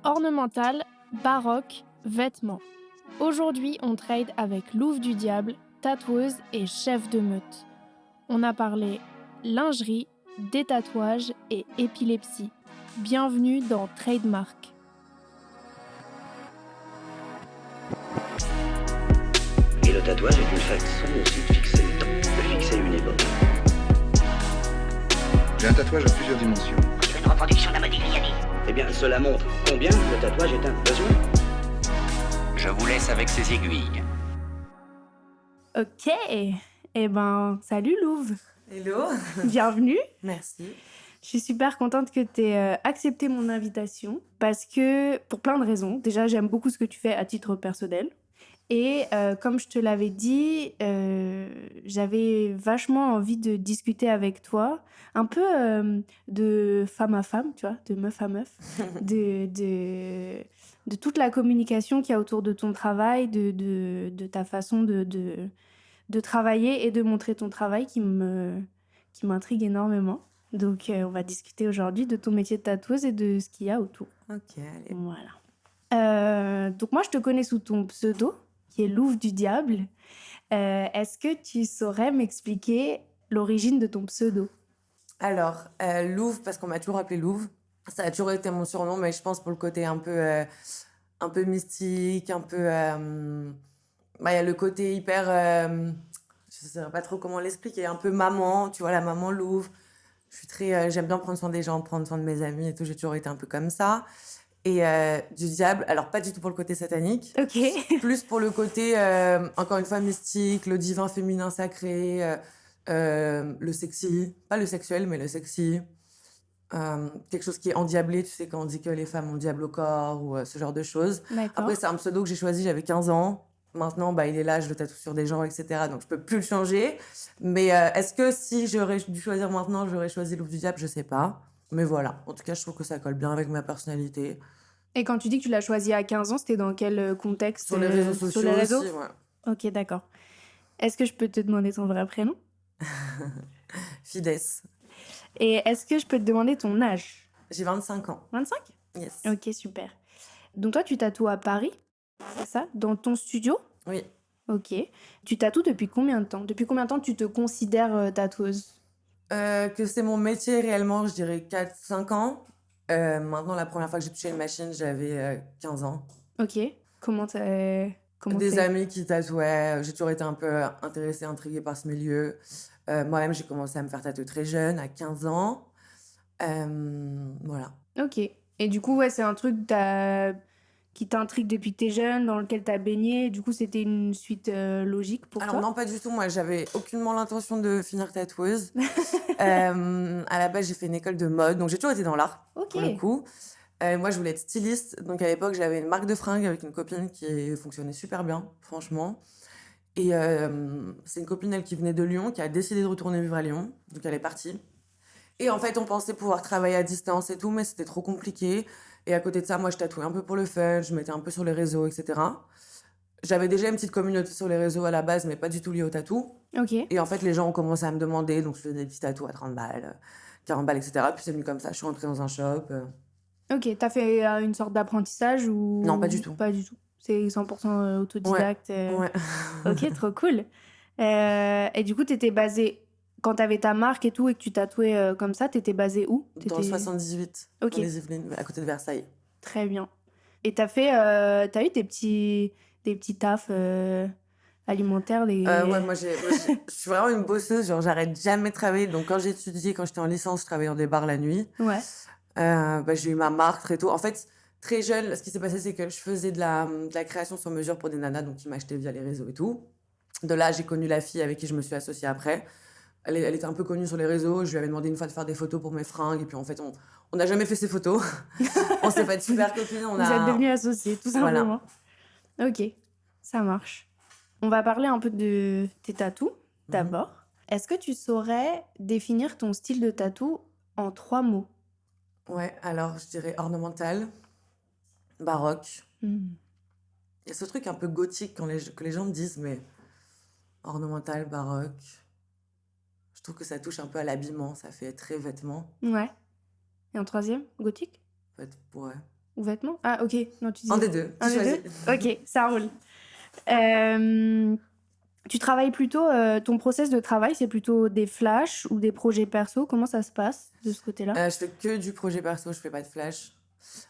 Ornemental, baroque, vêtements. Aujourd'hui, on trade avec Louve du Diable, tatoueuse et chef de meute. On a parlé lingerie, détatouage et épilepsie. Bienvenue dans Trademark. Et le tatouage est une façon aussi de fixer le temps, de fixer une époque. J'ai un tatouage à plusieurs dimensions. C'est une reproduction de la Modigliani. Eh bien, cela montre combien le tatouage est un besoin. Je vous laisse avec ces aiguilles. Ok, salut Louve. Hello, Bienvenue. merci. Je suis super contente que tu aies accepté mon invitation parce que, pour plein de raisons, déjà j'aime beaucoup ce que tu fais à titre personnel et comme je te l'avais dit, j'avais vachement envie de discuter avec toi, un peu de femme à femme, tu vois, de meuf à meuf, de toute la communication qu'il y a autour de ton travail, de ta façon de travailler et de montrer ton travail qui m'intrigue énormément. Donc, on va discuter aujourd'hui de ton métier de tatoueuse et de ce qu'il y a autour. Ok, allez. Voilà. Donc, moi, je te connais sous ton pseudo, qui est Louve du Diable. Est-ce que tu saurais m'expliquer l'origine de ton pseudo ? Alors, Louve, parce qu'on m'a toujours appelé Louve. Ça a toujours été mon surnom, mais je pense pour le côté un peu mystique, un peu... il y a le côté hyper... je sais pas trop comment l'expliquer, un peu maman, tu vois, la maman Louve. Je suis très... j'aime bien prendre soin des gens, prendre soin de mes amis et tout. J'ai toujours été un peu comme ça. Et du diable, alors pas du tout pour le côté satanique. Ok. Plus pour le côté, encore une fois, mystique, le divin féminin sacré, le sexy. Pas le sexuel, mais le sexy. Quelque chose qui est endiablé, tu sais, quand on dit que les femmes ont le diable au corps ou ce genre de choses. D'accord. Après, c'est un pseudo que j'ai choisi, j'avais 15 ans. Maintenant, il est là, je le tatoue sur des gens, etc. Donc, je peux plus le changer. Mais est-ce que si j'aurais dû choisir maintenant, j'aurais choisi Louve du Diable? Je sais pas. Mais voilà. En tout cas, je trouve que ça colle bien avec ma personnalité. Et quand tu dis que tu l'as choisi à 15 ans, c'était dans quel contexte ? Sur les réseaux sociaux Sur les réseaux aussi, ouais. Ok, d'accord. Est-ce que je peux te demander ton vrai prénom ? Fides. Et est-ce que je peux te demander ton âge ? J'ai 25 ans. 25 ? Yes. Ok, super. Donc toi, tu tatoues à Paris, c'est ça ? Dans ton studio ? Oui. Ok. Tu tatoues depuis combien de temps ? Depuis combien de temps tu te considères tatoueuse ? Que c'est mon métier réellement, je dirais 4-5 ans. Maintenant, la première fois que j'ai touché une machine, j'avais 15 ans. Ok. Comment Des amis qui tatouaient. J'ai toujours été un peu intéressée, intriguée par ce milieu. Moi-même, j'ai commencé à me faire tatouer très jeune, à 15 ans. Voilà. Ok. Et du coup, ouais, c'est un truc qui t'intrigue depuis que t'es jeune, dans lequel t'as baigné. Du coup, c'était une suite logique pour Alors toi ? non, pas du tout. Moi, j'avais aucunement l'intention de finir tatoueuse. À la base, j'ai fait une école de mode, donc j'ai toujours été dans l'art, Ok. pour le coup. Moi, je voulais être styliste. Donc, à l'époque, j'avais une marque de fringues avec une copine qui fonctionnait super bien, franchement. Et c'est une copine, elle, qui venait de Lyon, qui a décidé de retourner vivre à Lyon. Donc, elle est partie. Et en fait, on pensait pouvoir travailler à distance et tout, mais c'était trop compliqué. Et à côté de ça, moi, je tatouais un peu pour le fun, je mettais un peu sur les réseaux, etc. J'avais déjà une petite communauté sur les réseaux à la base, mais pas du tout liée au tatou. Ok. Et en fait, les gens ont commencé à me demander, donc je faisais des petits tatous à 30 balles, 40 balles, etc. Puis c'est venu comme ça, je suis rentrée dans un shop. Ok. T'as fait une sorte d'apprentissage ou... Non, pas du tout. Pas du tout. C'est 100% autodidacte. Ouais. Ok, trop cool. Et du coup, t'étais basée... Quand t'avais ta marque et tout et que tu tatouais comme ça, t'étais basée où ? Dans le 78, Ok. dans les Yvelines, à côté de Versailles. Très bien. Et t'as eu des petits tafs alimentaires, Ouais, je suis vraiment une bosseuse, genre j'arrête jamais de travailler. Donc quand j'ai étudié, quand j'étais en licence, je travaillais dans des bars la nuit. Ouais. J'ai eu ma marque très tôt. En fait, très jeune, ce qui s'est passé, c'est que je faisais de la création sur mesure pour des nanas, donc qui m'achetaient via les réseaux et tout. De là, j'ai connu la fille avec qui je me suis associée après. Elle était un peu connue sur les réseaux. Je lui avais demandé une fois de faire des photos pour mes fringues. Et puis en fait, on n'a jamais fait ces photos. On s'est fait de super copines. Vous êtes devenus associés, tout simplement. Voilà. Ok, ça marche. On va parler un peu de tes tatous, d'abord. Est-ce que tu saurais définir ton style de tatou en 3 mots ? Ouais, alors je dirais ornemental, baroque. Hmm. Il y a ce truc un peu gothique que les gens me disent, mais ornemental, baroque. Je trouve que ça touche un peu à l'habillement, ça fait très vêtement. Ouais. Et en 3e, gothique ? En fait, ouais. Ou vêtements? Ah, ok. Non, tu dis Un des deux. un Tu des choisis. deux? Ok, ça roule. Tu travailles plutôt... ton process de travail, c'est plutôt des flashs ou des projets perso? Comment ça se passe de ce côté-là? Je fais que du projet perso, je fais pas de flash.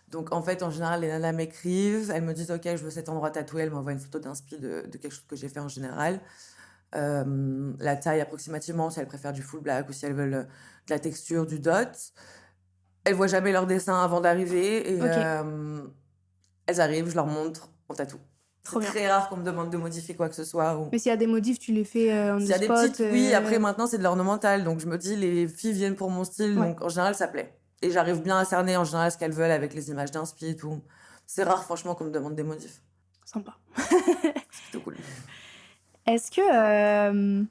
Donc en fait, en général, les nanas m'écrivent, elles me disent ok, je veux cet endroit tatoué, elles m'envoient une photo d'inspi de quelque chose que j'ai fait en général. La taille approximativement, si elles préfèrent du full black ou si elles veulent de la texture, du dot. Elles voient jamais leur dessin avant d'arriver et Ok. elles arrivent, je leur montre, on tatoue. Trop C'est bien. très rare qu'on me demande de modifier quoi que ce soit. Ou... Mais s'il y a des modifs, tu les fais on S'il the y a des spot. petites, oui, après maintenant c'est de l'ornemental, donc je me dis les filles viennent pour mon style, Ouais. donc en général ça plaît. Et j'arrive bien à cerner en général ce qu'elles veulent avec les images d'inspi et tout. C'est rare franchement qu'on me demande des modifs. Sympa. C'est plutôt cool. Est-ce que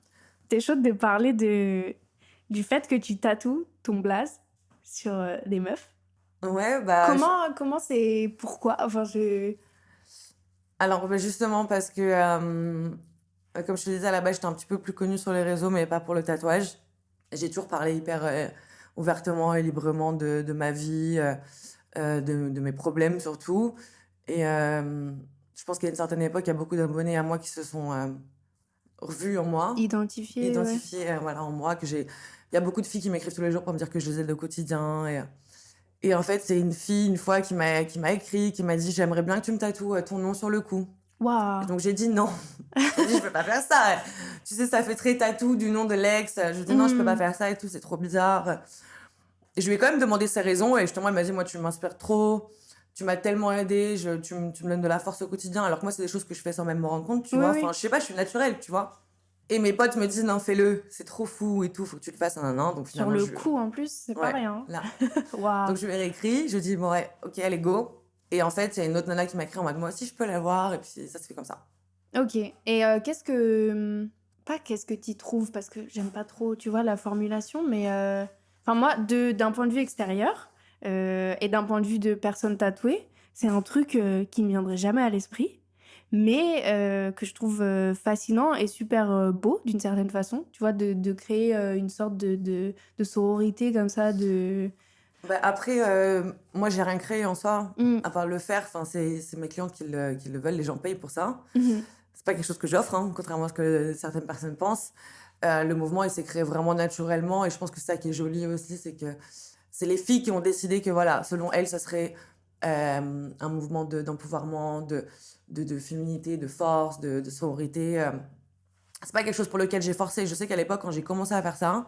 t'es chaude de parler du fait que tu tatoues ton blaze sur des meufs? Ouais, bah... Comment c'est... Pourquoi? Enfin, Alors bah, justement parce que, comme je te disais à la base, j'étais un petit peu plus connue sur les réseaux, mais pas pour le tatouage. J'ai toujours parlé hyper ouvertement et librement de ma vie, de mes problèmes surtout. Et je pense qu'à une certaine époque, il y a beaucoup d'abonnés à moi qui se sont revus en moi, identifier... ouais. identifiés voilà, en moi. Il y a beaucoup de filles qui m'écrivent tous les jours pour me dire que je les aide au quotidien. Et en fait, c'est une fille, une fois, qui m'a écrit, qui m'a dit « J'aimerais bien que tu me tatoues ton nom sur le cou. » Waouh. Donc j'ai dit non. J'ai dit « Je peux pas faire ça. Tu sais, ça fait très tatou du nom de l'ex. » Je lui ai dit « Non, je peux pas faire ça et tout, c'est trop bizarre. » Et je lui ai quand même demandé ses raisons. Et justement, elle m'a dit « Moi, tu m'inspires trop. Tu m'as tellement aidée. Tu me donnes de la force au quotidien. » Alors que moi, c'est des choses que je fais sans même me rendre compte, tu vois. Oui. Enfin, je sais pas, je suis naturelle, tu vois. Et mes potes me disent « Non, fais-le. C'est trop fou et tout. Faut que tu le fasses un an. » Donc Sur finalement, le coup, en plus, c'est pas Ouais, rien. là. Waouh. Donc je lui ai réécrit, je lui ai dit bon ouais, ok, allez go. Et en fait, il y a une autre nana qui m'a écrit en mode moi aussi je peux l'avoir et puis ça se fait comme ça. Ok. Et qu'est-ce que... Pas qu'est-ce que t'y trouves, parce que j'aime pas trop, tu vois, la formulation, mais... Enfin, moi, d'un point de vue extérieur et d'un point de vue de personne tatouée, c'est un truc qui me viendrait jamais à l'esprit, mais que je trouve fascinant et super beau, d'une certaine façon, tu vois, de créer une sorte de sororité comme ça, de... Bah, après, moi j'ai rien créé en soi, Mm. à part le faire. Enfin, c'est mes clients qui le veulent, les gens payent pour ça. Mhm. C'est pas quelque chose que j'offre, hein, contrairement à ce que certaines personnes pensent. Le mouvement il s'est créé vraiment naturellement et je pense que c'est ça qui est joli aussi, c'est que c'est les filles qui ont décidé que voilà, selon elles, ça serait un mouvement d'empowerment, de féminité, de force, de sororité. C'est pas quelque chose pour lequel j'ai forcé. Je sais qu'à l'époque, quand j'ai commencé à faire ça,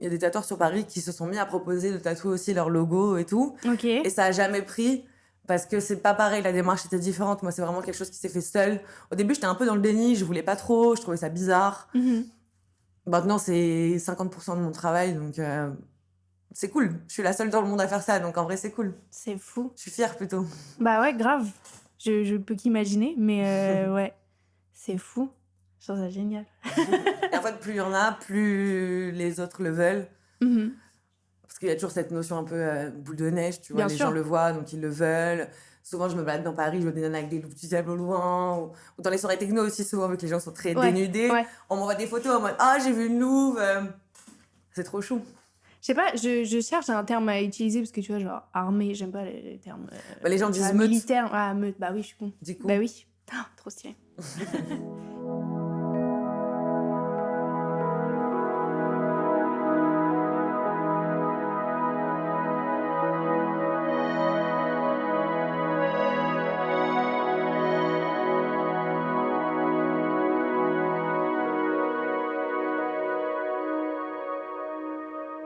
il y a des tatoueurs sur Paris qui se sont mis à proposer de tatouer aussi leur logo et tout. Ok. Et ça a jamais pris parce que c'est pas pareil, la démarche était différente. Moi, c'est vraiment quelque chose qui s'est fait seul. Au début, j'étais un peu dans le déni, je voulais pas trop, je trouvais ça bizarre. Mhm. Maintenant, c'est 50% de mon travail, donc c'est cool. Je suis la seule dans le monde à faire ça, donc en vrai, c'est cool. C'est fou. Je suis fière plutôt. Bah ouais, grave. Je peux qu'imaginer, mais ouais, c'est fou. Je trouve ça génial. Et en fait, plus il y en a, plus les autres le veulent. Mhm. Parce qu'il y a toujours cette notion un peu boule de neige, tu vois. Bien Les sûr. gens le voient, donc ils le veulent. Souvent, je me balade dans Paris, je vois des nanas avec des loups du diable au loin. Ou dans les soirées techno aussi, souvent, avec les gens sont très Ouais, dénudés. ouais. On m'envoie des photos en mode « Ah, j'ai vu une louve C'est trop chou. Je sais pas, je cherche un terme à utiliser parce que tu vois, genre armée, j'aime pas les termes. Bah, les gens tu vois, disent meute. militaire. Ah, meute, bah oui, je suis con. Du coup, Bah oui. Ah, trop stylé.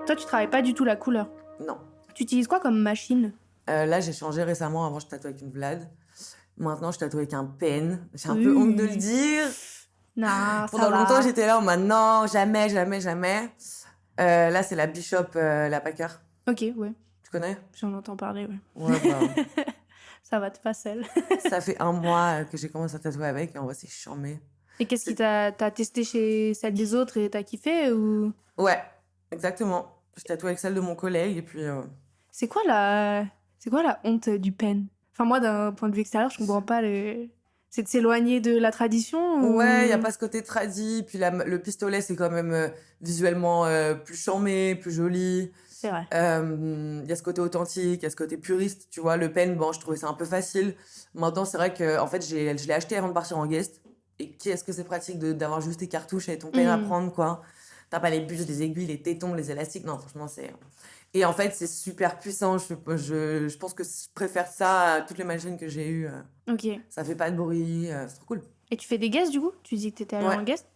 Toi, tu travailles pas du tout la couleur. non. Tu utilises quoi comme machine? Là, j'ai changé récemment. Avant, je tatouais avec une Vlad. Maintenant, je tatoue avec un pen. J'ai un peu honte de le dire. Non, ça Pendant va. longtemps, j'étais là en mode non, jamais, jamais, jamais. Là, c'est la Bishop, la Packer. Ok, ouais. Tu connais? J'en entends parler, ouais. Ouais, bah, Ça va, t'es pas seule. ça fait 1 mois que j'ai commencé à tatouer avec et en vrai, c'est charmé. Et qu'est-ce qui t'as testé chez celle des autres et t'as kiffé ou... Ouais, exactement. Je tatoue avec celle de mon collègue et puis... C'est quoi la honte du pen? Enfin, moi, d'un point de vue extérieur, je comprends pas le... C'est de s'éloigner de la tradition ou... Ouais, il y a pas ce côté tradi. Puis le pistolet, c'est quand même visuellement plus charmé, plus joli. C'est vrai. Il y a ce côté authentique, il y a ce côté puriste. Tu vois, le pen, bon, je trouvais ça un peu facile. Maintenant, c'est vrai que en fait, je l'ai acheté avant de partir en guest. Et qu'est-ce que c'est pratique d'avoir juste tes cartouches et ton pen à prendre, quoi. T'as pas les bûches, les aiguilles, les tétons, les élastiques. Non, franchement, c'est... Et en fait, c'est super puissant. Je pense que je préfère ça à toutes les machines que j'ai eues. Ok. Ça fait pas de bruit, c'est trop cool. Et tu fais des guests, du coup? Tu dis que t'étais allée Ouais. en guest.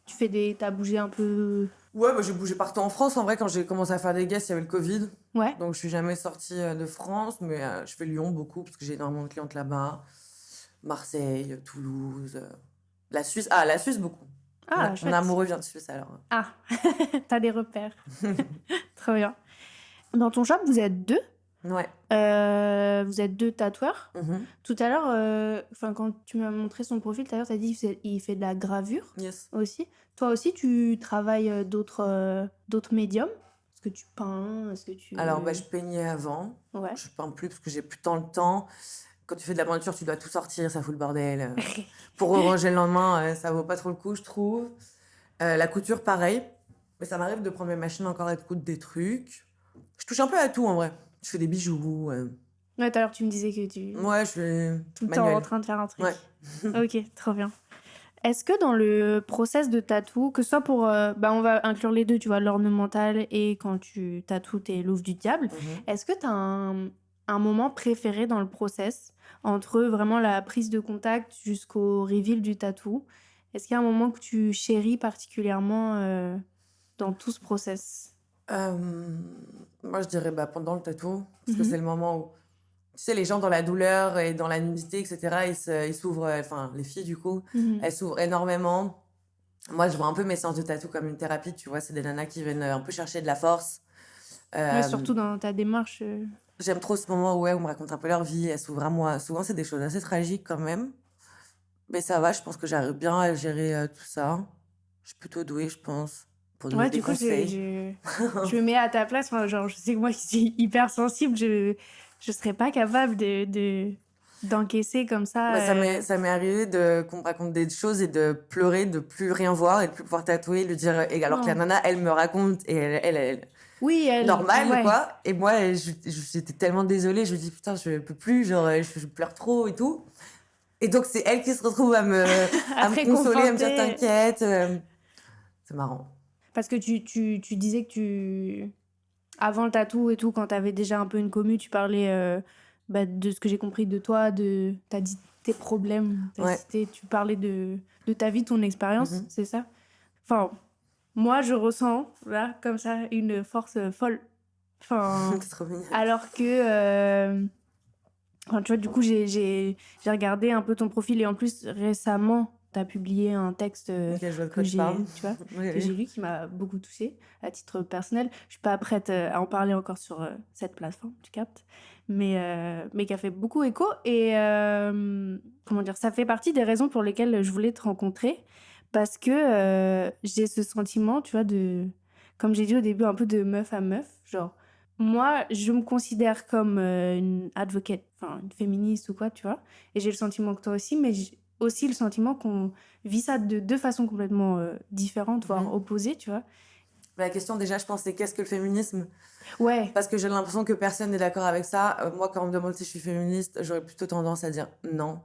T'as bougé un peu... Ouais, bah, j'ai bougé partout en France. En vrai, quand j'ai commencé à faire des guests, il y avait le Covid. Ouais. Donc, je suis jamais sortie de France. Mais je fais Lyon beaucoup parce que j'ai énormément de clientes là-bas. Marseille, Toulouse. La Suisse. Ah, la Suisse, beaucoup. Ah, Mon chouette. amoureux vient de Suisse, alors. Ah, t'as des repères. Trop bien. Dans ton shop, vous êtes 2. Ouais. Vous êtes 2 tatoueurs. Mhm. Tout à l'heure, quand tu m'as montré son profil, tout à l'heure, t'as dit qu'il fait de la gravure Yes. aussi. Toi aussi, tu travailles d'autres médiums? Est-ce que tu peins? Est-ce que tu... Alors, bah, je peignais avant. Ouais. Je peins plus parce que j'ai plus tant le temps. Quand tu fais de la peinture, tu dois tout sortir, ça fout le bordel. Pour ranger le lendemain, ça vaut pas trop le coup, je trouve. La couture, pareil. Mais ça m'arrive de prendre mes machines encore et de coudre des trucs. Je touche un peu à tout, en vrai. Je fais des bijoux. Ouais, tout à l'heure, tu me disais que tu... Ouais, je fais tout le temps manuel. en train de faire un truc. Ouais. Ok, trop bien. Est-ce que dans le process de tatou, que ce soit pour... on va inclure les deux, tu vois, l'ornemental et quand tu tatoues tes louves du diable, Mhm. est-ce que tu as un moment préféré dans le process entre vraiment la prise de contact jusqu'au reveal du tatou? Est-ce qu'il y a un moment que tu chéris particulièrement dans tout ce process? Moi, je dirais pendant le tatou, parce que Mhm. c'est le moment où, tu sais, les gens dans la douleur et dans la nudité, etc., ils s'ouvrent, enfin, les filles, du coup, Mhm. elles s'ouvrent énormément. Moi, je vois un peu mes séances de tatou comme une thérapie, tu vois, c'est des nanas qui viennent un peu chercher de la force. Ouais, Euh, surtout dans ta démarche. J'aime trop ce moment où on me raconte un peu leur vie, elles s'ouvrent à moi. Souvent, c'est des choses assez tragiques quand même. Mais ça va, je pense que j'arrive bien à gérer tout ça. Je suis plutôt douée, je pense, pour donner Ouais, des du coup, conseils. je me mets à ta place. Enfin, genre, je sais que moi, qui suis hyper sensible, je serais pas capable d'encaisser comme ça. Bah, ça m'est arrivé qu'on me raconte des choses et de pleurer, de plus rien voir et de plus pouvoir tatouer, de dire, et alors que la Oh. nana, elle me raconte et elle Oui, elle. normal, ouais. quoi. Et moi, j'étais tellement désolée, je me dis, putain, je peux plus, genre, je pleure trop et tout. Et donc, c'est elle qui se retrouve à me consoler, à me dire, réconforter. t'inquiète. C'est marrant. Parce que tu disais que avant le tatou et tout, quand t'avais déjà un peu une commu, tu parlais de ce que j'ai compris de toi, t'as dit tes problèmes, Ouais. tu parlais de ta vie, ton expérience, Mhm. c'est ça? Enfin, moi, je ressens, là, comme ça, une force folle. Enfin, C'est trop mignon. alors que... enfin, tu vois, du coup, j'ai regardé un peu ton profil et en plus, récemment, t'as publié un texte Ok, je vois de que quoi tu j'ai, parles. tu vois, Oui, que oui. j'ai lu qui m'a beaucoup touchée à titre personnel. Je suis pas prête à en parler encore sur cette plateforme, tu captes, mais qui a fait beaucoup écho et comment dire, ça fait partie des raisons pour lesquelles je voulais te rencontrer parce que j'ai ce sentiment, tu vois, comme j'ai dit au début, un peu de meuf à meuf, genre. Moi, je me considère comme une advocate, enfin une féministe ou quoi, tu vois. Et j'ai le sentiment que toi aussi, mais j'ai aussi le sentiment qu'on vit ça de deux façons complètement différentes, voire Mhm. opposées, tu vois. La question, déjà, je pense, c'est qu'est-ce que le féminisme? Ouais, Parce que j'ai l'impression que personne n'est d'accord avec ça. Moi, quand on me demande si je suis féministe, j'aurais plutôt tendance à dire non.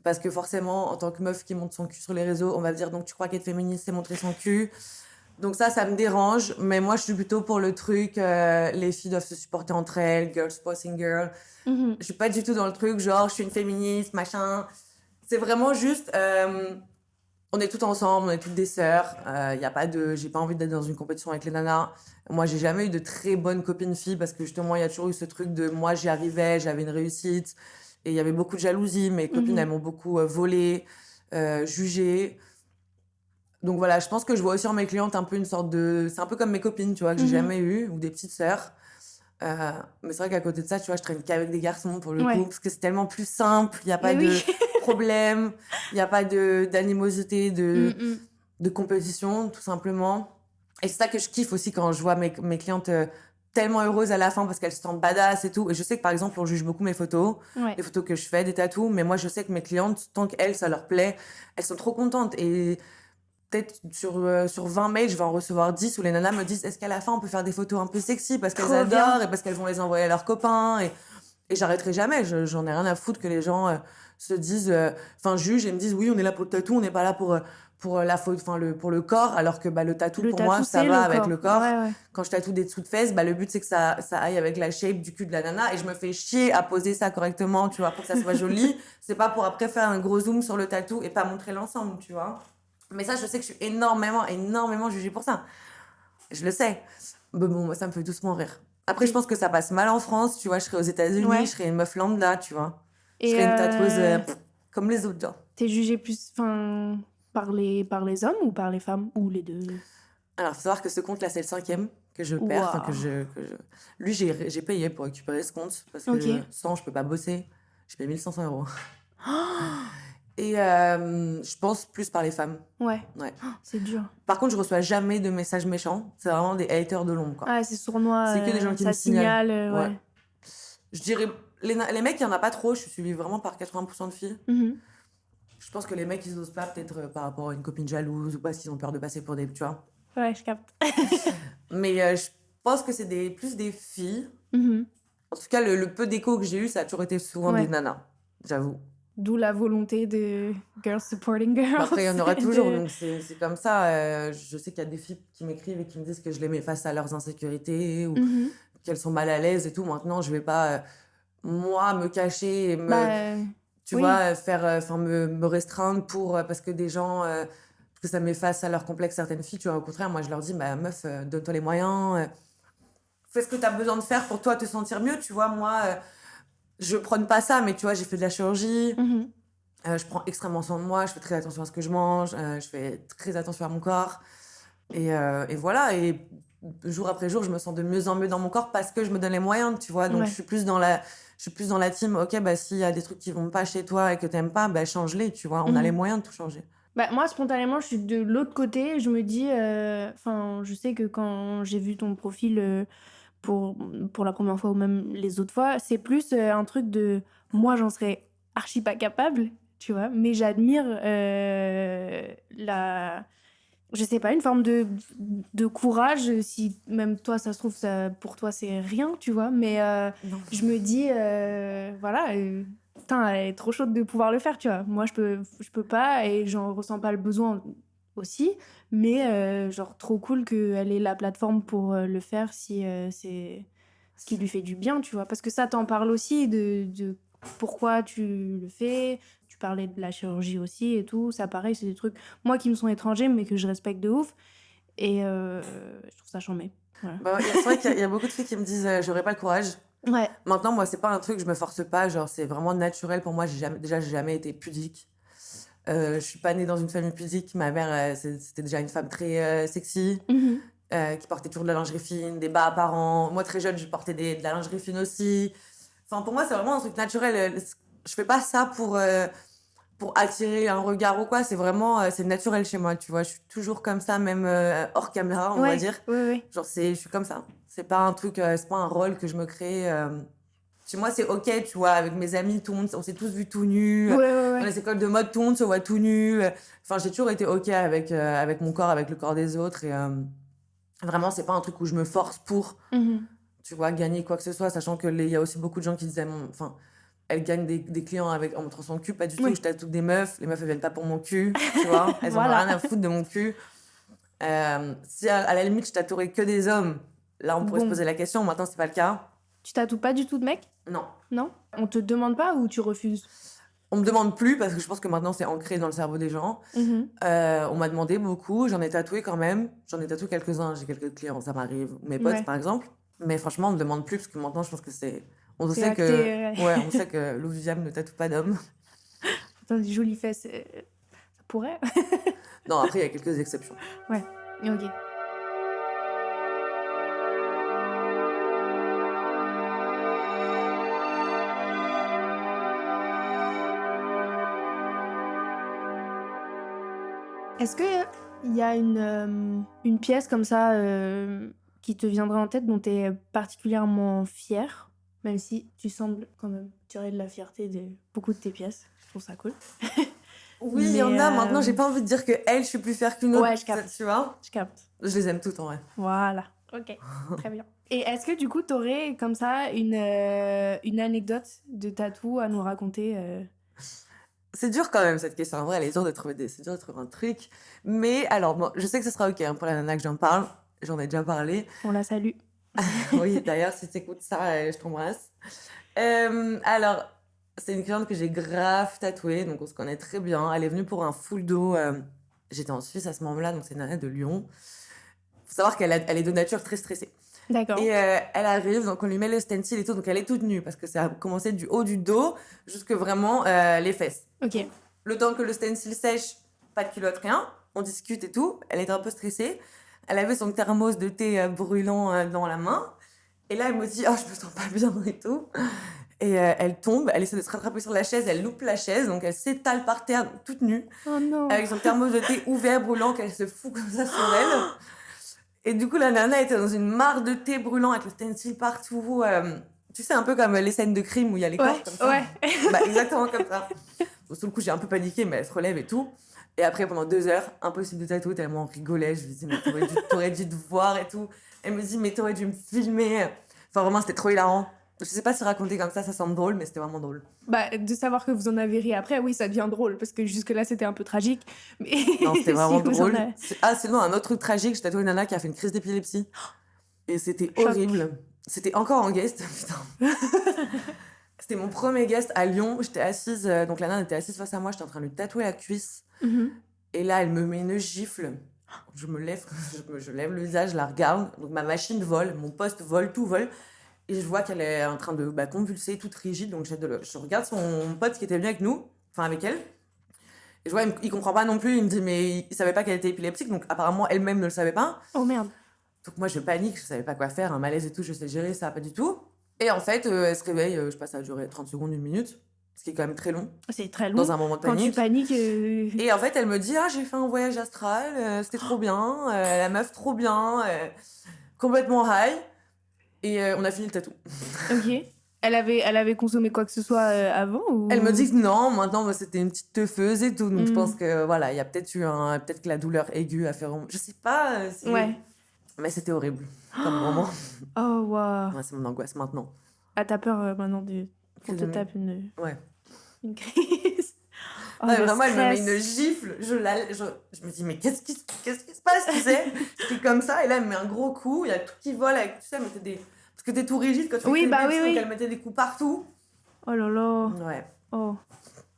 Parce que forcément, en tant que meuf qui monte son cul sur les réseaux, on va me dire donc tu crois qu'être féministe, c'est montrer son cul. Donc ça me dérange. Mais moi, je suis plutôt pour le truc, les filles doivent se supporter entre elles, girls supporting girls. Mhm. Je suis pas du tout dans le truc, genre, je suis une féministe, machin. C'est vraiment juste, on est toutes ensemble, on est toutes des sœurs. Y a pas de, j'ai pas envie d'être dans une compétition avec les nanas. Moi, j'ai jamais eu de très bonnes copines filles parce que justement, il y a toujours eu ce truc de moi, j'y arrivais, j'avais une réussite. Et il y avait beaucoup de jalousie. Mes copines, Mhm. elles m'ont beaucoup volé, jugé. Donc voilà, je pense que je vois aussi en mes clientes un peu une sorte de... C'est un peu comme mes copines, tu vois, que j'ai Mhm. jamais eues, ou des petites sœurs. Mais c'est vrai qu'à côté de ça, tu vois, je traîne qu'avec des garçons pour le Ouais. coup, parce que c'est tellement plus simple, il n'y a pas Mais de oui. problème, il n'y a pas d'animosité, Mhm. de compétition, tout simplement. Et c'est ça que je kiffe aussi quand je vois mes clientes tellement heureuse à la fin parce qu'elles se sentent badass et tout. Et je sais que, par exemple, on juge beaucoup mes photos, Ouais. les photos que je fais, des tatous. Mais moi, je sais que mes clientes, tant qu'elles, ça leur plaît, elles sont trop contentes. Et peut-être sur 20 mails, je vais en recevoir 10 où les nanas me disent est-ce qu'à la fin, on peut faire des photos un peu sexy parce qu'elles Trop bien. adorent et parce qu'elles vont les envoyer à leurs copains. Et j'arrêterai jamais. J'en ai rien à foutre que les gens se disent, jugent et me disent oui, on est là pour le tatou, on n'est pas là pour la faute, pour le corps, alors que le tatou, Le pour tatou, moi, ça c'est va le avec corps. le corps. Ouais. Quand je tatoue des dessous de fesses, le but, c'est que ça aille avec la shape du cul de la nana. Et je me fais chier à poser ça correctement, tu vois, pour que ça soit joli. C'est pas pour après faire un gros zoom sur le tatou et pas montrer l'ensemble, tu vois. Mais ça, je sais que je suis énormément jugée pour ça. Je le sais. Mais bon, moi, ça me fait doucement rire. Après, je pense que ça passe mal en France, tu vois. Je serais aux États-Unis, Ouais. je serais une meuf lambda, tu vois. Je Et serais une tatoueuse comme les autres gens. t'es jugée plus par les hommes ou par les femmes? Ou les deux? Alors, faut savoir que ce compte-là, c'est le 5e que je perds. Waouh. Lui, j'ai payé pour récupérer ce compte parce que Ok. sans, je peux pas bosser. Je paye 1 500 €. Et je pense plus par les femmes. Ouais. Ouais. C'est dur. Par contre, je reçois jamais de messages méchants. C'est vraiment des haters de l'ombre, quoi. Ah, c'est sournois. C'est que des gens qui ça me signalent. ouais. Je dirais, les mecs, il y en a pas trop. Je suis suivie vraiment par 80% de filles. Mhm. Je pense que les mecs, ils osent pas, peut-être par rapport à une copine jalouse ou parce qu'ils ont peur de passer pour des... Tu vois. Ouais, je capte. Mais je pense que c'est plus des filles. Mhm. En tout cas, le peu d'écho que j'ai eu, ça a toujours été souvent Ouais. des nanas, j'avoue. D'où la volonté de girls supporting girls. Après, il y en aura toujours, De- donc c'est comme ça. Je sais qu'il y a des filles qui m'écrivent et qui me disent que je les mets face à leurs insécurités ou Mhm. qu'elles sont mal à l'aise et tout. Maintenant, je vais pas, moi, me cacher et tu oui. vois, me restreindre parce que des gens, que ça met face à leur complexe certaines filles. Tu vois, au contraire, moi, je leur dis, meuf, donne-toi les moyens, fais ce que tu as besoin de faire pour toi te sentir mieux. Tu vois, moi, je prône pas ça, mais tu vois, j'ai fait de la chirurgie. Mhm. Je prends extrêmement soin de moi, je fais très attention à ce que je mange, je fais très attention à mon corps. Et voilà, et jour après jour, je me sens de mieux en mieux dans mon corps parce que je me donne les moyens, tu vois. Donc, Ouais. je suis plus dans la team, ok, s'il y a des trucs qui vont pas chez toi et que t'aimes pas, change-les, tu vois. On a Mhm. les moyens de tout changer. Moi, spontanément, je suis de l'autre côté. Je me dis... je sais que quand j'ai vu ton profil pour la première fois ou même les autres fois, c'est plus un truc de... Moi, j'en serais archi pas capable, tu vois. Mais j'admire je sais pas, une forme de courage. Si même toi, ça se trouve, pour toi, c'est rien, tu vois. Mais Non. je me dis... putain, elle est trop chaude de pouvoir le faire, tu vois. Moi, je peux pas et j'en ressens pas le besoin aussi. Mais trop cool qu'elle ait la plateforme pour le faire si c'est ce qui lui fait du bien, tu vois. Parce que ça, t'en parles aussi de pourquoi tu le fais. Tu parlais de la chirurgie aussi et tout. Ça, pareil, c'est des trucs, moi, qui me sont étrangers, mais que je respecte de ouf. Et je trouve ça chambé. Voilà. C'est vrai qu'il y a beaucoup de filles qui me disent j'aurais pas le courage. Ouais. Maintenant, moi, c'est pas un truc, je me force pas, genre, c'est vraiment naturel pour moi. J'ai jamais été pudique. Je suis pas née dans une famille pudique. Ma mère, c'était déjà une femme très sexy, Mhm. qui portait toujours de la lingerie fine, des bas apparents. Moi, très jeune, je portais de la lingerie fine aussi. Enfin, pour moi, c'est vraiment un truc naturel. Je fais pas ça pour attirer un regard ou quoi. C'est vraiment, c'est naturel chez moi, tu vois. Je suis toujours comme ça, même hors caméra, on va dire. Ouais. Genre, je suis comme ça. C'est pas un truc, c'est pas un rôle que je me crée. Chez moi, c'est ok, tu vois, avec mes amis, on s'est tous vus tout nus. Dans les écoles de mode, tout le monde se voit tout nu. Enfin, j'ai toujours été ok avec mon corps, avec le corps des autres. Et vraiment, c'est pas un truc où je me force pour, Mhm. tu vois, gagner quoi que ce soit. Sachant qu'il y a aussi beaucoup de gens qui disaient, elle gagne des clients en montrant son cul. Pas du tout, Oui. je tatoue des meufs. Les meufs, elles viennent pas pour mon cul, tu vois. Elles Voilà. ont rien à foutre de mon cul. Si à la limite, je tatouerais que des hommes, là, on pourrait se Bon. poser la question. Maintenant, c'est pas le cas. Tu tatoues pas du tout de mec? Non. Non? On te demande pas ou tu refuses? On me demande plus parce que je pense que maintenant c'est ancré dans le cerveau des gens. Mhm. On m'a demandé beaucoup, j'en ai tatoué quand même. J'en ai tatoué quelques-uns, j'ai quelques clients, ça m'arrive. Mes potes Ouais. par exemple. Mais franchement, on me demande plus parce que maintenant je pense que on C'est sait acté, que... ouais. Ouais, on sait que Lou Viviane ne tatoue pas d'hommes. Putain, des jolies fesses. Ça pourrait. Non, après il y a quelques exceptions. Ok. Est-ce qu'il y a une pièce comme ça qui te viendrait en tête, dont tu es particulièrement fière, même si tu sembles quand même tirer de la fierté de beaucoup de tes pièces. Je trouve ça cool. Oui, il y en Mais, a. Maintenant, j'ai pas envie de dire que elle, je suis plus fière qu'une autre. Ouais, je capte. Tu vois? Je capte. Je les aime toutes, en vrai. Voilà. Ok, très bien. Et est-ce que du coup, t'aurais comme ça une anecdote de tatou à nous raconter C'est dur quand même, cette question. En vrai, elle est dure de trouver c'est dur de trouver un truc. Mais alors, bon, je sais que ce sera OK pour la nana que j'en parle. J'en ai déjà parlé. On la salue. Oui, d'ailleurs, si tu écoutes ça, je t'embrasse. Alors, c'est une cliente que j'ai grave tatouée, donc on se connaît très bien. Elle est venue pour un full dos. J'étais en Suisse à ce moment-là, donc c'est une nana de Lyon. Faut savoir elle est de nature très stressée. D'accord. Et elle arrive, donc on lui met le stencil et tout, donc elle est toute nue, parce que ça a commencé du haut du dos jusque vraiment les fesses. Ok. Le temps que le stencil sèche, pas de culotte, rien. On discute et tout. Elle était un peu stressée. Elle avait son thermos de thé brûlant dans la main. Et là, elle me dit « Oh, je me sens pas bien et tout ». Et elle tombe, elle essaie de se rattraper sur la chaise, elle loupe la chaise, donc elle s'étale par terre, toute nue, Oh non. avec son thermos de thé ouvert, brûlant, qu'elle se fout comme ça sur elle. Et du coup, la nana était dans une mare de thé brûlant avec le stencil partout. Tu sais, un peu comme les scènes de crime où il y a les corps comme ça. Ouais. Bah, exactement comme ça. Bon, sur le coup, j'ai un peu paniqué, mais elle se relève et tout. Et après, pendant 2 heures, impossible de tatouer, tellement on rigolait. Je lui dis, mais t'aurais dû te voir et tout. Elle me dit, mais t'aurais dû me filmer. Enfin, vraiment, c'était trop hilarant. Je sais pas si raconter comme ça semble drôle, mais c'était vraiment drôle. Bah, de savoir que vous en avez ri après, oui, ça devient drôle, parce que jusque-là, c'était un peu tragique. Mais Non, c'était vraiment si vous drôle. en avez- Sinon, un autre truc tragique, j'ai tatoué une nana qui a fait une crise d'épilepsie. Et c'était Choc. horrible. C'était encore en guest, putain. C'était mon premier guest à Lyon. J'étais assise, donc la nana était assise face à moi, j'étais en train de lui tatouer la cuisse. Mhm. Et là, elle me met une gifle. Je me lève, je lève le visage, je la regarde. Donc ma machine vole, mon poste vole, tout vole. Et je vois qu'elle est en train de convulser, toute rigide. Donc je regarde son pote qui était venu avec nous, enfin avec elle. Et je vois, il comprend pas non plus. Il me dit, mais il savait pas qu'elle était épileptique. Donc apparemment, elle-même ne le savait pas. Oh merde. Donc moi, je panique, je savais pas quoi faire. Un malaise et tout, je sais gérer ça, pas du tout. Et en fait, elle se réveille, je sais pas, ça a duré 30 secondes, 1 minute. Ce qui est quand même très long. C'est très long. Dans un moment de Quand tu panique. paniques. Et en fait, elle me dit, ah, j'ai fait un voyage astral, c'était trop bien, la meuf trop bien, complètement high. Et on a fini le tatou. Ok. Elle avait consommé quoi que ce soit avant ou... Elle me dit que non, maintenant bah, c'était une petite teufeuse et tout. Donc je Mm. pense que voilà, il y a peut-être peut-être que la douleur aiguë a fait je sais pas. Ouais. Mais c'était horrible comme moment. Oh, waouh. Ouais, c'est mon angoisse maintenant. Ah, t'as peur maintenant qu'on te De- tape Ouais. une crise. Oh, Ouais, le vraiment, elle me met stress. une gifle. Je me dis, mais qu'est-ce qui se passe, tu sais? J'étais comme ça, et là, elle me met un gros coup. Il y a tout qui vole avec, tu sais, elle mettait des. Parce que t'es tout rigide quand tu Oui, fais bah des oui, petits, oui. donc elle mettait des coups partout. Oh là là. Ouais, Oh.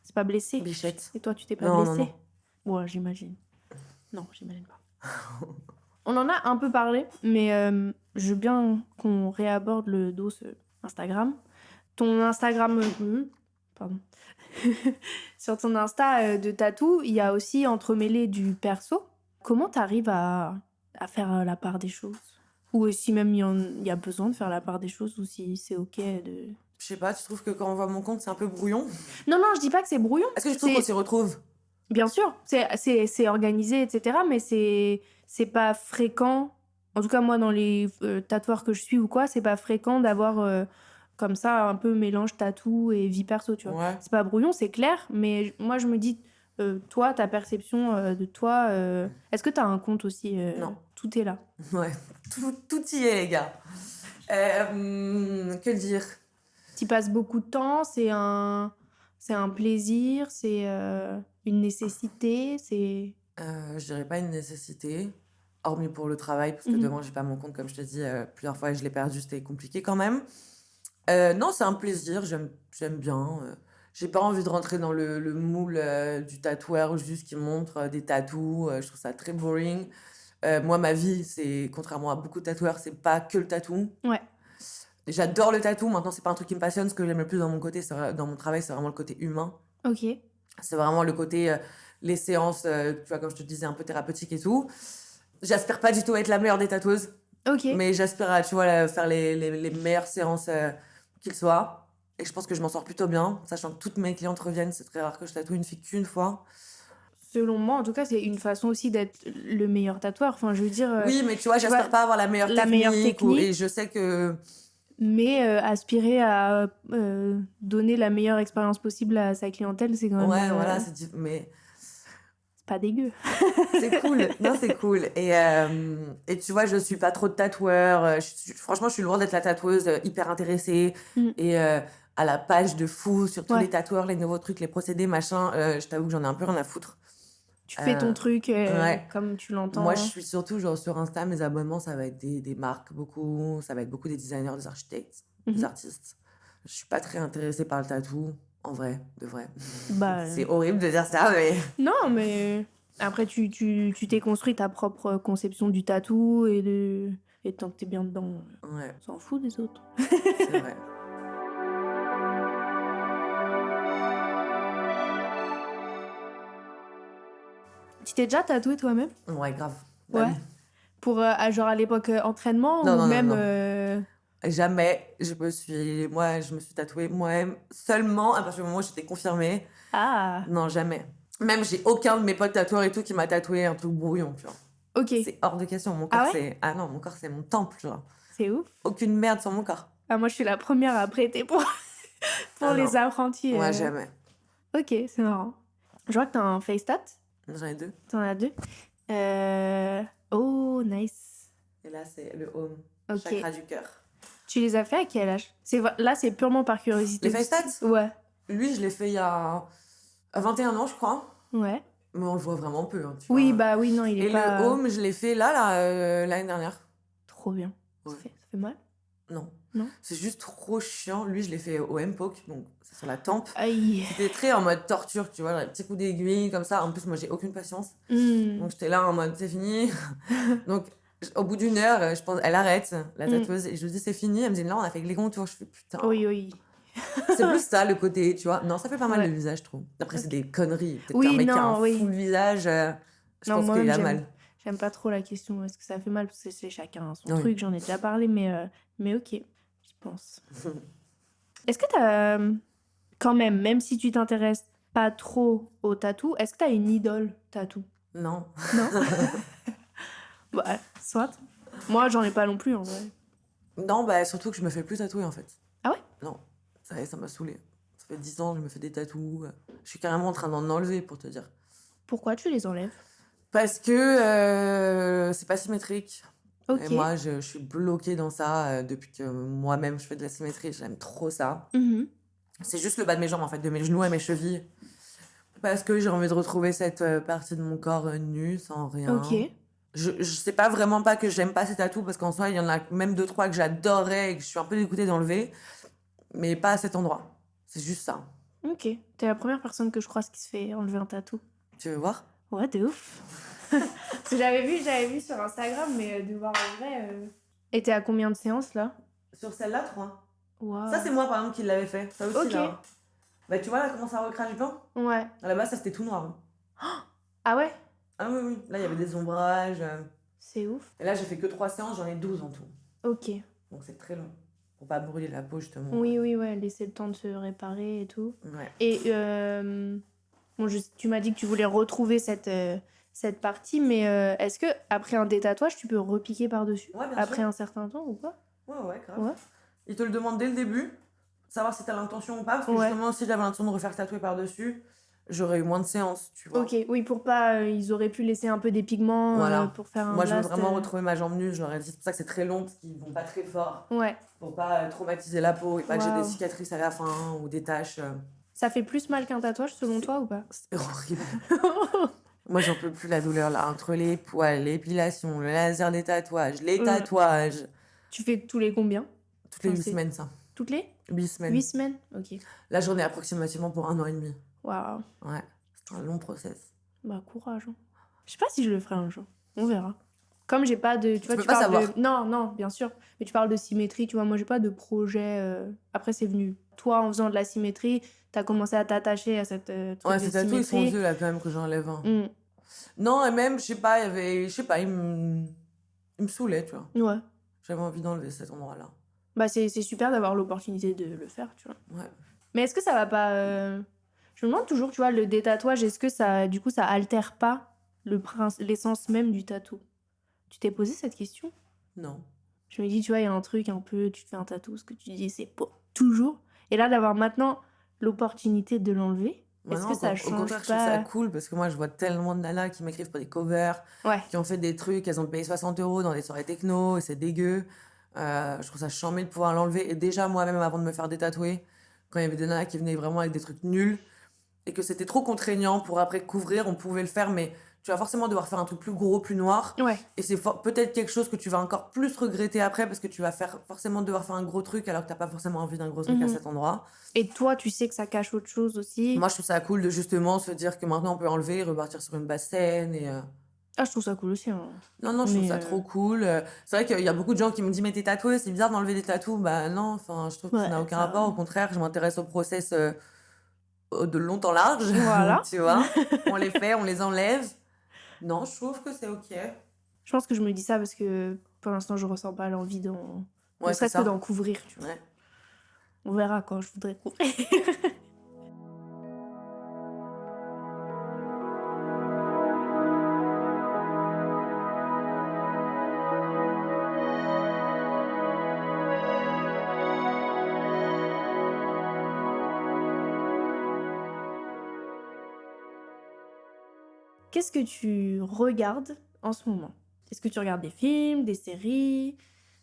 C'est pas blessé. bichette. Et toi, tu t'es pas Non, blessé? Ouais, j'imagine. Non, j'imagine pas. On en a un peu parlé, mais je veux bien qu'on réaborde le dos Instagram. Ton Instagram... pardon. Sur ton Insta de tatou, il y a aussi entremêlé du perso. Comment t'arrives à faire la part des choses? Ou si même il y a besoin de faire la part des choses, ou si c'est ok de... Je sais pas, tu trouves que quand on voit mon compte, c'est un peu brouillon? Non, non, je dis pas que c'est brouillon. Est-ce que je trouve C'est- qu'on s'y retrouve? Bien sûr, c'est organisé, etc. Mais c'est pas fréquent. En tout cas, moi, dans les tatoueurs que je suis ou quoi, c'est pas fréquent d'avoir comme ça un peu mélange tatou et vie perso, tu vois. Ouais. C'est pas brouillon, c'est clair. Mais moi, je me dis, toi, ta perception de toi, est-ce que t'as un compte aussi Non. Tout est là. Ouais, tout y est, les gars. Que dire? T'y passes beaucoup de temps, c'est un plaisir, c'est une nécessité, c'est... Je dirais pas une nécessité, hormis pour le travail, parce que Mhm. devant, j'ai pas mon compte, comme je te dis, plusieurs fois, je l'ai perdu, c'était compliqué quand même. Non, c'est un plaisir, j'aime bien. J'ai pas envie de rentrer dans le moule du tatoueur juste qui montre des tatous. Je trouve ça très boring. Moi, ma vie, c'est, contrairement à beaucoup de tatoueurs, c'est pas que le tatou. Ouais. J'adore le tatou, maintenant, c'est pas un truc qui me passionne. Ce que j'aime le plus dans dans mon travail, c'est vraiment le côté humain. Ok. C'est vraiment le côté, les séances, tu vois, comme je te disais, un peu thérapeutiques et tout. J'aspire pas du tout à être la meilleure des tatoueuses, Ok. mais j'aspire à, tu vois, faire les meilleures séances qu'il soit. Et je pense que je m'en sors plutôt bien, sachant que toutes mes clientes reviennent. C'est très rare que je tatoue une fille qu'une fois. selon moi, en tout cas, c'est une façon aussi d'être le meilleur tatoueur. Enfin, je veux dire, Oui, mais tu vois, tu vois, j'espère pas avoir la meilleure la meilleure technique. et je sais que... mais aspirer à donner la meilleure expérience possible à sa clientèle, c'est quand même Ouais, voilà, mais c'est pas dégueu. c'est cool. Non, c'est cool. Et tu vois, je suis pas trop de tatoueur. Franchement, je suis loin d'être la tatoueuse hyper intéressée Mm. et à la page de fou sur tous Ouais. les tatoueurs, les nouveaux trucs, les procédés, machin. Je t'avoue que j'en ai un peu rien à foutre. Tu fais ton truc ouais. comme tu l'entends. Moi, je suis surtout genre sur Insta, mes abonnements, ça va être des marques beaucoup, ça va être beaucoup des designers, des architectes, des artistes. Je suis pas très intéressée par le tatou, en vrai, de vrai. Bah, C'est horrible de dire ça, mais... non, mais après, tu t'es construit ta propre conception du tatou et tant que t'es bien dedans, Ouais, on s'en fout des autres. c'est vrai. Tu t'es déjà tatoué toi-même? Ouais, grave. Bah Ouais. oui. Pour, genre à l'époque entraînement Non, ou non, non, même... non. Jamais je me suis tatouée moi-même seulement à partir du moment où j'étais confirmée. Ah, Non, jamais. Même j'ai aucun de mes potes tatoueurs et tout qui m'a tatoué un truc brouillon, tu vois. ok. C'est hors de question. Mon Ah corps, ouais? Ah non, mon corps, c'est mon temple, genre. C'est ouf. Aucune merde sur mon corps. Ah, moi, je suis la première à prêter pour, pour Ah les non. apprentis. Moi, jamais. Ok, c'est marrant. Je vois que t'as un face tat. J'en ai 2. T'en as 2. Oh, nice. Et là, c'est le home. Ok. Chakra du cœur. Tu les as fait à quel âge? Là, c'est purement par curiosité. Les face tats? Ouais. Lui, je l'ai fait il y a 21 ans, je crois. Ouais. Mais on le voit vraiment peu, hein, tu Oui, vois. bah oui, non, il est Et pas... le home, je l'ai fait là, l'année dernière. Trop bien. Ouais. Ça fait mal? Non. Non. C'est juste trop chiant. Lui, je l'ai fait au M-Poke, donc c'est sur la tempe. Aïe. C'était très en mode torture, tu vois, genre, des petits coups d'aiguille comme ça. En plus, moi, j'ai aucune patience. Hmm. Donc, j'étais là en mode, c'est fini. Donc, au bout d'une heure, je pense, elle arrête, la tatoueuse, et je lui dis, c'est fini. Elle me dit, là, on a fait que les contours. Je fais, putain. Oui, oui. C'est plus ça, le côté, tu vois. Non, ça fait pas mal Ouais. le visage, je trouve. Après, c'est Ok. des conneries. Peut-être Oui, qu'un mec qui a non, un oui. full visage, je Non, pense moi, qu'il a j'aime. mal. J'aime pas trop la question est-ce que ça fait mal parce que c'est chacun son Oui. truc, j'en ai déjà parlé, mais ok, je pense. Est-ce que t'as, quand même si tu t'intéresses pas trop au tatou, est-ce que t'as une idole tatou? Non. Non? Ouais, soit. Moi, j'en ai pas non plus en vrai. Non, bah, surtout que je me fais plus tatouer, en fait. Ah ouais? Non. Ça y est, ça m'a saoulée. Ça fait 10 ans, je me fais des tatous. Je suis carrément en train d'en enlever, pour te dire. Pourquoi tu les enlèves? Parce que c'est pas symétrique. Ok. Et moi, je suis bloquée dans ça depuis que moi-même je fais de la symétrie. J'aime trop ça. Mhm. C'est juste le bas de mes jambes, en fait, de mes genoux à mes chevilles. Parce que j'ai envie de retrouver cette partie de mon corps nue, sans rien. Ok. Je sais pas vraiment pas que j'aime pas ces tatous, parce qu'en soi, il y en a même 2-3 que j'adorais et que je suis un peu dégoûtée d'enlever. Mais pas à cet endroit. C'est juste ça. Ok. T'es la première personne que je croise qui se fait enlever un tatou. Tu veux voir? Ouais, de ouf. Parce que j'avais vu sur Instagram, mais de voir en vrai. Et t'es à combien de séances là? Sur celle-là, 3. Waouh. Ça, c'est moi, par exemple, qui l'avais fait. Ça aussi, Ok. là. Bah, tu vois, là, comment ça recrache blanc? Ouais. À la base, ça, c'était tout noir. Ah ouais? Ah oui, oui. Là, il y avait des ombrages. C'est ouf. Et là, j'ai fait que 3 séances, j'en ai 12 en tout. Ok. Donc, c'est très long. Pour pas brûler la peau, justement. Oui, ouais, laisser le temps de se réparer et tout. Ouais. Et bon, tu m'as dit que tu voulais retrouver cette partie, mais est-ce que après un détatouage, tu peux repiquer par-dessus? Ouais, bien Après sûr. un certain temps ou pas? Ouais, grave. Ouais. Ils te le demandent dès le début, savoir si t'as l'intention ou pas, parce que Ouais. justement, si j'avais l'intention de refaire tatouer par-dessus, j'aurais eu moins de séances, tu vois. Ok, oui, pour pas. Ils auraient pu laisser un peu des pigments Voilà. pour faire un Moi, je veux blast, vraiment retrouver ma jambe nue, je leur ai dit, c'est pour ça que c'est très long, parce qu'ils vont pas très fort, Ouais. pour pas traumatiser la peau, et pas que j'ai Waouh. des cicatrices à la fin, ou des taches. Ça fait plus mal qu'un tatouage selon toi ou pas? C'est horrible. Moi, j'en peux plus la douleur, là, entre les poils, l'épilation, le laser des tatouages, les tatouages. Tu fais tous les combien? Toutes les Enfin, 8 c'est- semaines, ça. Toutes les 8 semaines. 8 semaines? Ok. Là, j'en ai approximativement pour 1 an et demi. Waouh. Ouais, c'est un long process. Bah, courage. Hein. Je sais pas si je le ferai un jour. On verra. Comme j'ai pas de. Tu vois, peux tu pas parles savoir. de. Non, bien sûr. Mais tu parles de symétrie, tu vois. Moi, j'ai pas de projet. Après, c'est venu. Toi, en faisant de la symétrie, t'as commencé à t'attacher à cette truc Ouais, de ces tatous, ils sont symétrie. vieux, là, quand même, que j'enlève. Hein. Mm. Non, et même, je sais pas, il y avait... Je sais pas, il me saoulait, tu vois. Ouais. J'avais envie d'enlever cet endroit-là. Bah, c'est super d'avoir l'opportunité de le faire, tu vois. Ouais. Mais est-ce que ça va pas. Je me demande toujours, tu vois, le détatouage, est-ce que ça, du coup, ça altère pas l'essence même du tatou? Tu t'es posé cette question? Non. Je me dis, tu vois, il y a un truc un peu, tu te fais un tatou, ce que tu dis, c'est pour toujours. Et là, d'avoir maintenant l'opportunité de l'enlever, est-ce que ça Au change contraire, je trouve ça pas? cool parce que moi, je vois tellement de nanas qui m'écrivent pour des covers, Ouais. qui ont fait des trucs, elles ont payé 60 € dans des soirées techno et c'est dégueu. Je trouve ça chambé de pouvoir l'enlever. Et déjà, moi-même, avant de me faire détatouer, quand il y avait des nanas qui venaient vraiment avec des trucs nuls et que c'était trop contraignant pour après couvrir, on pouvait le faire, mais tu vas forcément devoir faire un truc plus gros, plus noir. Ouais. Et c'est peut-être quelque chose que tu vas encore plus regretter après parce que tu vas forcément devoir faire un gros truc alors que t'as pas forcément envie d'un gros truc à Mhm. cet endroit. Et toi, tu sais que ça cache autre chose aussi. Moi, je trouve ça cool de justement se dire que maintenant on peut enlever et repartir sur une basse scène. Ah, je trouve ça cool aussi. Hein. Non, je trouve Mais, ça trop cool. C'est vrai qu'il y a beaucoup de gens qui me disent mais t'es tatouée, c'est bizarre d'enlever des tatous. Bah non, enfin, je trouve que ça Ouais, n'a aucun ça- rapport. Au contraire, je m'intéresse au process de long en large. Voilà. Tu vois, on les fait, on les enlève. Non, je trouve que c'est ok. Je pense que je me dis ça parce que pour l'instant, je ressens pas l'envie ne Ouais, c'est serait-ce ça. que d'en couvrir, tu vois. Ouais. On verra quand je voudrais couvrir. Qu'est-ce que tu regardes en ce moment? Est-ce que tu regardes des films, des séries?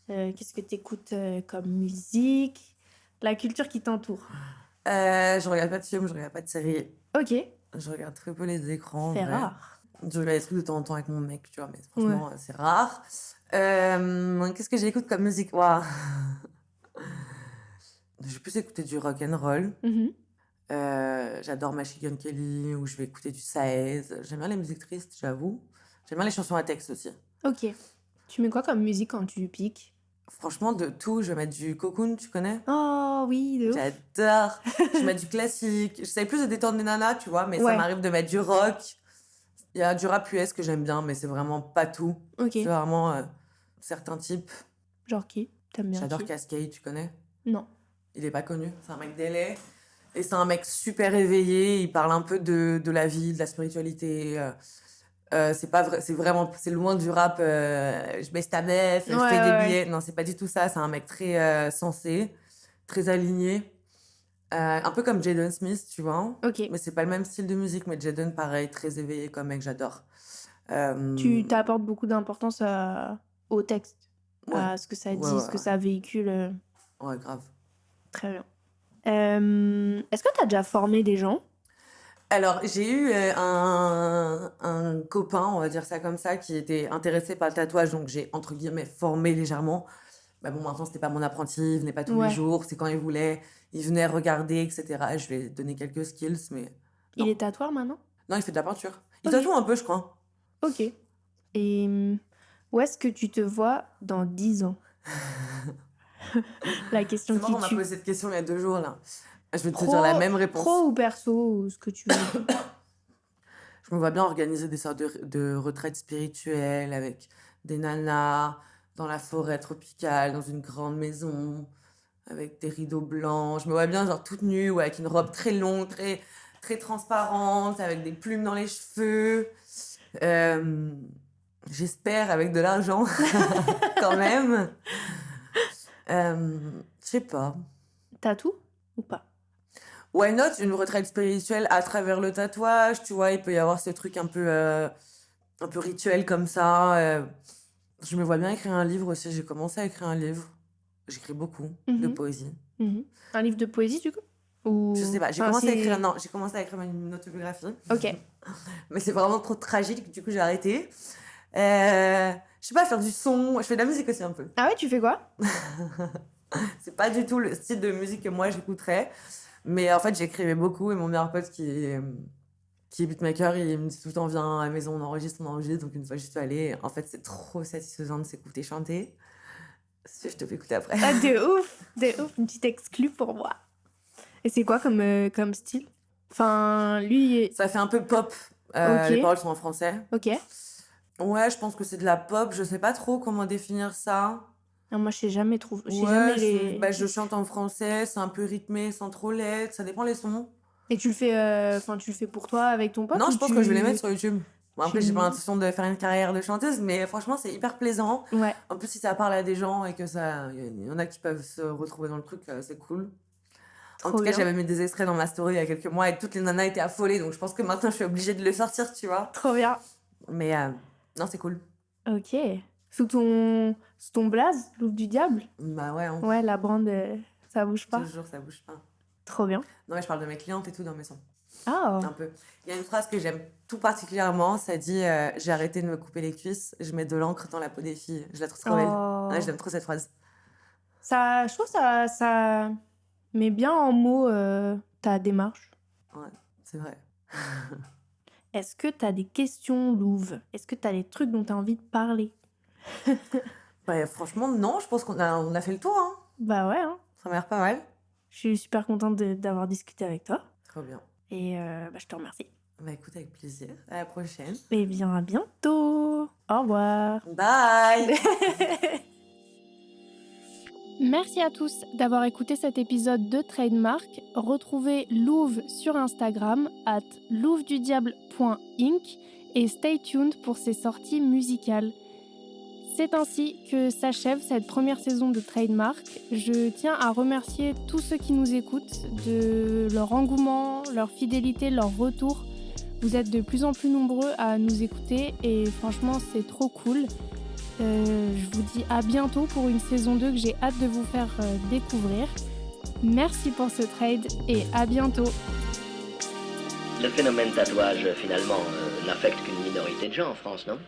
Qu'est-ce que tu écoutes comme musique? La culture qui t'entoure. Je regarde pas de films, je regarde pas de séries. Ok, Je regarde très peu les écrans. en c'est vrai. rare. Je regarde des trucs de temps en temps avec mon mec, tu vois, mais franchement, c'est rare. Qu'est-ce que j'écoute comme musique? Ouah. Je vais plus écouter du rock and roll. Mhm. J'adore Machine Gun Kelly ou je vais écouter du Saez. J'aime bien les musiques tristes, j'avoue. J'aime bien les chansons à texte aussi. Ok. Tu mets quoi comme musique quand tu piques? Franchement, de tout, je vais mettre du Cocoon, tu connais? Oh oui, de ouf. J'adore. Je mets du classique. J'essaie plus de détendre les nanas, tu vois, mais ça Ouais. m'arrive de mettre du rock. Il y a du rap US que j'aime bien, mais c'est vraiment pas tout. Ok. C'est vraiment certains types. Genre qui? T'aimes bien J'adore qui? Cascade, tu connais? Non. Il est pas connu, c'est un mec d'LA. Et c'est un mec super éveillé, il parle un peu de la vie, de la spiritualité. C'est pas vrai, c'est loin du rap. Je baisse ta meuf, je Ouais, fais des ouais. billets. Non, c'est pas du tout ça. C'est un mec très sensé, très aligné. Un peu comme Jaden Smith, tu vois. Ok. Mais c'est pas le même style de musique, mais Jaden, pareil, très éveillé comme mec, j'adore. Tu t'apportes beaucoup d'importance au texte, Ouais, à ce que ça dit, ouais, ce que ouais. ça véhicule. Ouais, grave. Très bien. Est-ce que tu as déjà formé des gens? Alors, j'ai eu un copain, on va dire ça comme ça, qui était intéressé par le tatouage, donc j'ai, entre guillemets, formé légèrement. Bah bon, maintenant, c'était pas mon apprenti, il venait pas tous les Ouais. jours, c'est quand il voulait, il venait regarder, etc. Je lui ai donné quelques skills, mais Il non. est tatoueur maintenant? Non, il fait de la peinture. Il Ok. tatoue un peu, je crois. Ok. Et où est-ce que tu te vois dans 10 ans? La question C'est marrant, qui on m'a tue. posé cette question il y a 2 jours, là. Je vais te dire la même réponse. Pro ou perso, ou ce que tu veux. Je me vois bien organiser des sortes de retraites spirituelles avec des nanas dans la forêt tropicale, dans une grande maison, avec des rideaux blancs. Je me vois bien genre toute nue ou avec une robe très longue, très, très transparente, avec des plumes dans les cheveux. J'espère avec de l'argent quand même. Je sais pas. Tatou ou pas? Why not une retraite spirituelle à travers le tatouage, tu vois, il peut y avoir ce truc un peu rituel comme ça. Je me vois bien écrire un livre aussi, j'ai commencé à écrire un livre. J'écris beaucoup de Mhm. poésie. Mhm. Un livre de poésie, du coup? Ou... Je sais pas, j'ai Enfin, commencé à c'est- écrire, non, j'ai commencé à écrire une autobiographie, Ok. mais c'est vraiment trop tragique, du coup j'ai arrêté. Je sais pas, faire du son, je fais de la musique aussi un peu. Ah ouais, tu fais quoi? C'est pas du tout le style de musique que moi j'écouterais, mais en fait j'écrivais beaucoup et mon meilleur pote qui est beatmaker, il me dit tout le temps viens à la maison, on enregistre. Donc une fois j'y suis allée, en fait c'est trop satisfaisant de s'écouter chanter. Si je te fais écouter après. Ah, de ouf, une petite exclue pour moi. Et c'est quoi comme style? Enfin, lui, Ça fait un peu pop, Ok. les paroles sont en français. ok. Ouais, je pense que c'est de la pop, je sais pas trop comment définir ça. Ah, moi, je sais jamais trop. Je sais Ouais, jamais les. je chante en français, c'est un peu rythmé, sans trop l'être, ça dépend les sons. Et tu le fais, tu le fais pour toi avec ton pote Non, ou je pense tu... que je vais les mettre sur YouTube. Bon, après, j'ai tu- pas l'intention de faire une carrière de chanteuse, mais franchement, c'est hyper plaisant. Ouais, En plus, si ça parle à des gens et que ça, il y en a qui peuvent se retrouver dans le truc, c'est cool. En trop tout cas, bien. j'avais mis des extraits dans ma story il y a quelques mois et toutes les nanas étaient affolées, donc je pense que maintenant, je suis obligée de le sortir, tu vois. Trop bien. Mais non, c'est cool. Ok. Sous ton blaze, Louve du Diable? Bah ouais, hein. Ouais, la brand, ça bouge pas. Toujours, ça bouge pas. Trop bien. Non, mais je parle de mes clientes et tout dans mes sons. Ah, Un peu. Il y a une phrase que j'aime tout particulièrement, ça dit j'ai arrêté de me couper les cuisses, je mets de l'encre dans la peau des filles. Je la trouve trop belle. oh. Ouais, j'aime trop cette phrase. Ça, je trouve ça met bien en mots ta démarche. Ouais, c'est vrai. Est-ce que t'as des questions, Louve? Est-ce que t'as des trucs dont t'as envie de parler? Ouais, franchement, non, je pense on a fait le tour. Hein. Bah ouais, hein. Ça m'a l'air pas mal. Je suis super contente d'avoir discuté avec toi. Trop bien. Et je te remercie. Bah écoute, avec plaisir. À la prochaine. Et bien à bientôt. Au revoir. Bye. Merci à tous d'avoir écouté cet épisode de Trademark. Retrouvez Louve sur Instagram @louvedudiable.inc et stay tuned pour ses sorties musicales. C'est ainsi que s'achève cette première saison de Trademark. Je tiens à remercier tous ceux qui nous écoutent de leur engouement, leur fidélité, leur retour. Vous êtes de plus en plus nombreux à nous écouter et franchement c'est trop cool. Je vous dis à bientôt pour une saison 2 que j'ai hâte de vous faire découvrir. Merci pour ce trade et à bientôt. Le phénomène tatouage, finalement, n'affecte qu'une minorité de gens en France, non ?